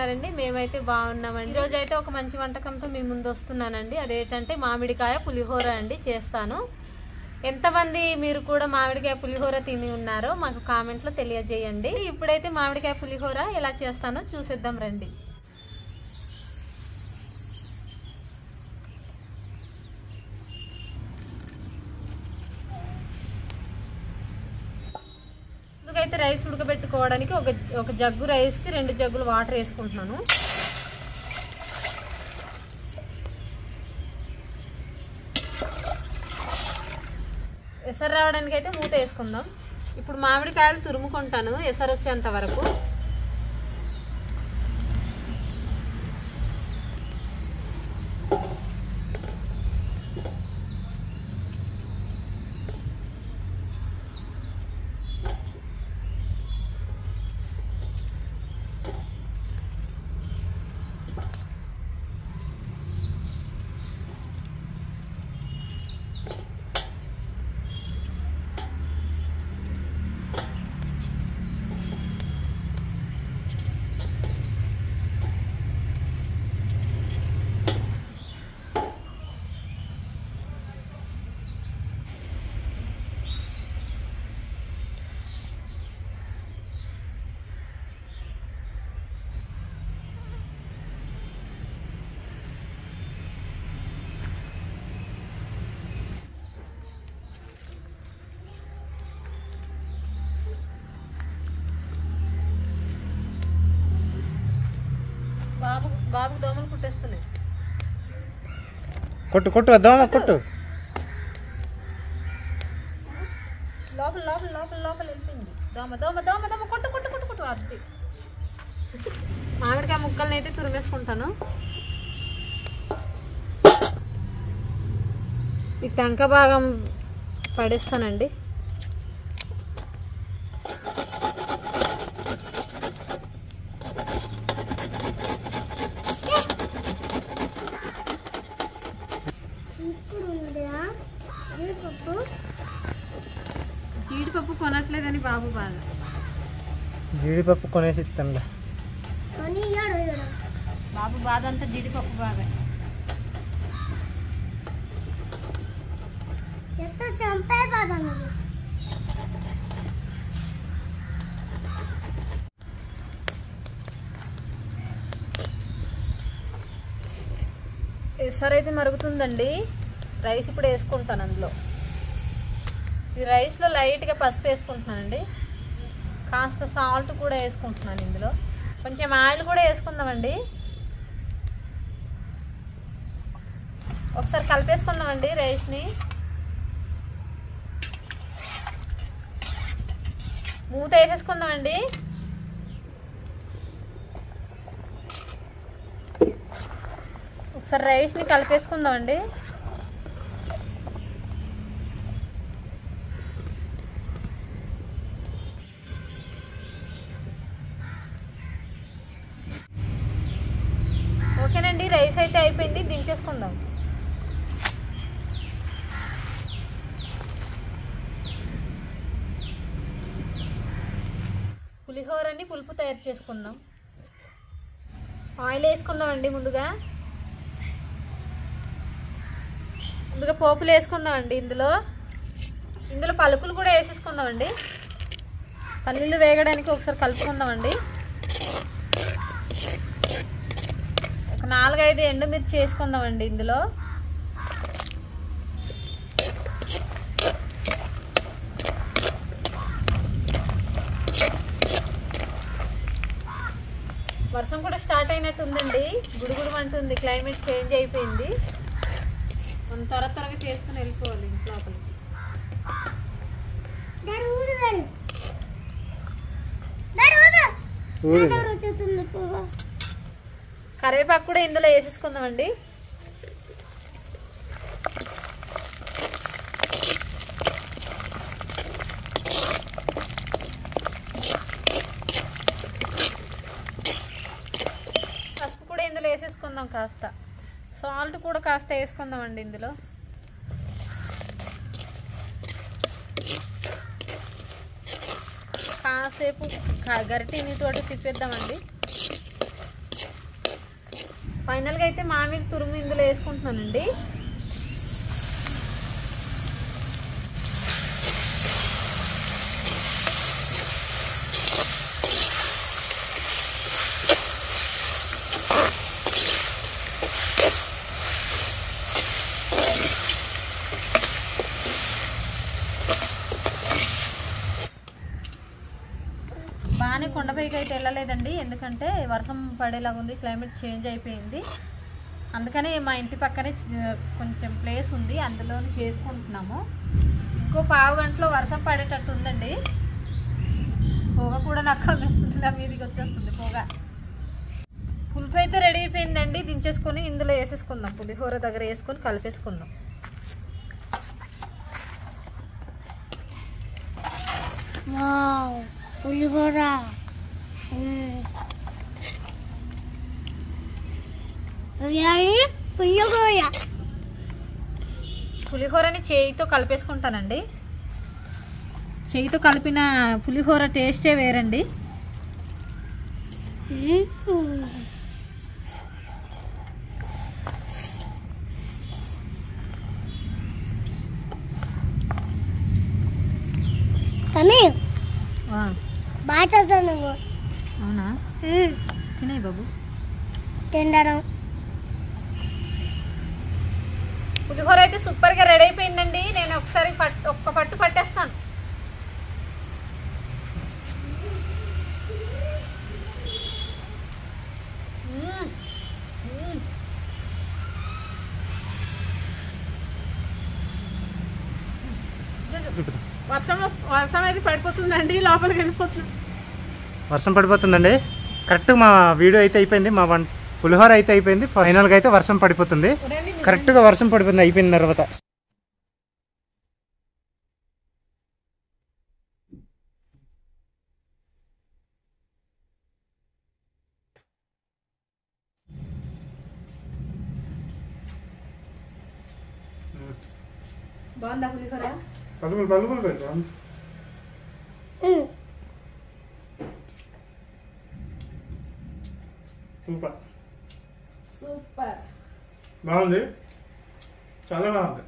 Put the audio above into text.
ఉన్నారండి? మేమైతే బాగున్నామండి. ఈరోజు అయితే ఒక మంచి వంటకంతో మీ ముందు వస్తున్నానండి. అదేంటంటే మామిడికాయ పులిహోర అండి చేస్తాను. ఎంతమంది మీరు కూడా మామిడికాయ పులిహోర తిని ఉన్నారో మాకు కామెంట్లో తెలియజేయండి. ఇప్పుడైతే మామిడికాయ పులిహోర ఎలా చేస్తానో చూసేద్దాం రండి. అయితే రైస్ ఉడకబెట్టుకోవడానికి ఒక జగ్గు రైస్కి 2 జగ్గులు వాటర్ వేసుకుంటున్నాను. ఎసరు రావడానికి అయితే మూత వేసుకుందాం. ఇప్పుడు మామిడికాయలు తురుముకుంటాను ఎసరు వచ్చేంత వరకు. బాబు దోమలు కుట్టేస్తున్నాయి. కొట్టు కొట్టు దోమ కొట్టు. లోపల లోపల లోపల లోపల వెళ్తుంది దోమ దోమ దోమ దోమ కొట్టు కొట్టు కొట్టు కొట్టు. అది మామిడికాయ ముక్కల్ని అయితే తురిమేసుకుంటాను. ఈ టంక భాగం పడేస్తానండి. జీడిపప్పు కొనట్లేదని బాబు బాగా. జీడిపప్పు కొనేసి ఇస్తాను బాబు బాధ అంతా జీడిపప్పు బాగా. ఎసరు అయితే మరుగుతుందండి. రైస్ ఇప్పుడు వేసుకుంటాను అందులో. ఈ రైస్లో లైట్గా పసుపు వేసుకుంటున్నానండి. కాస్త సాల్ట్ కూడా వేసుకుంటున్నాను. ఇందులో కొంచెం ఆయిల్ కూడా వేసుకుందామండి. ఒకసారి కలిపేసుకుందామండి రైస్ని. మూత వేసేసుకుందామండి. ఒకసారి రైస్ని కలిపేసుకుందామండి. ఓకేనండి, రైస్ అయితే అయిపోయింది. దించేసుకుందాం. పులిహోరని పులుపు తయారు చేసుకుందాం. ఆయిల్ వేసుకుందామండి. ముందుగా పోపులు వేసుకుందామండి. ఇందులో పలుకులు కూడా వేసేసుకుందామండి. పల్లీలు వేగడానికి ఒకసారి కలుపుకుందామండి. ఒక 4-5 ఎండుమిర్చి వేసుకుందామండి. ఇందులో వర్షం కూడా స్టార్ట్ అయినట్టు ఉందండి. గుడుగుడు అంటుంది. క్లైమేట్ చేంజ్ అయిపోయింది. మనం త్వరగా చేసుకుని వెళ్ళిపోవాలి ఇంట్లోపలికి. కరివేపాకు కూడా ఇందులో వేసేసుకుందామండి. పసుపు కూడా ఇందులో వేసేసుకుందాం. కాస్త సాల్ట్ కూడా కాస్త వేసుకుందామండి. ఇందులో కాసేపు గరిటె నీటి అటు తిప్పేద్దామండి. ఫైనల్గా అయితే మామిడి తురుము ఇందులో వేసుకుంటున్నానండి. బాగానే కొండపైకి అయితే వెళ్ళలేదండి, ఎందుకంటే వర్షం పడేలాగా ఉంది, క్లైమేట్ చేంజ్ అయిపోయింది. అందుకనే మా ఇంటి పక్కనే కొంచెం ప్లేస్ ఉంది, అందులోనే చేసుకుంటున్నాము. ఇంకో పావు గంటలో వర్షం పడేటట్టు ఉందండి. పొగ కూడా నాకు కనిపిస్తుంది, నా మీదకి వచ్చేస్తుంది పొగ. పులుపు అయితే రెడీ అయిపోయిందండి. దించేసుకొని ఇందులో వేసేసుకుందాం, పులిహోర దగ్గర వేసుకొని కలిపేసుకుందాం. పులిహోర పులిహోరని చేయితో కలిపేసుకుంటానండి. చేయితో కలిపిన పులిహోర టేస్టే వేరండి. బాగా చేస్తాను నువ్వు. అవునా, తినే బాబు. తింటాను. పులిహోర అయితే సూపర్ గా రెడీ అయిపోయిందండి. నేను ఒకసారి ఒక్క పట్టు పట్టేస్తాను. వర్షం అయితే పడిపోతుందండి, లోపలికి వెళ్ళిపోతుంది. వర్షం పడిపోతుందండి. కరెక్ట్ మా వీడియో అయితే అయిపోయింది, మా పులిహోర అయితే అయిపోయింది. ఫైనల్గా అయితే వర్షం పడిపోతుంది. కరెక్ట్గా వర్షం పడిపోతుంది అయిపోయిన తర్వాత. బాగుందా పులిహోర? సూపర్, సూపర్ బాగుంది, చాలా బాగుంది.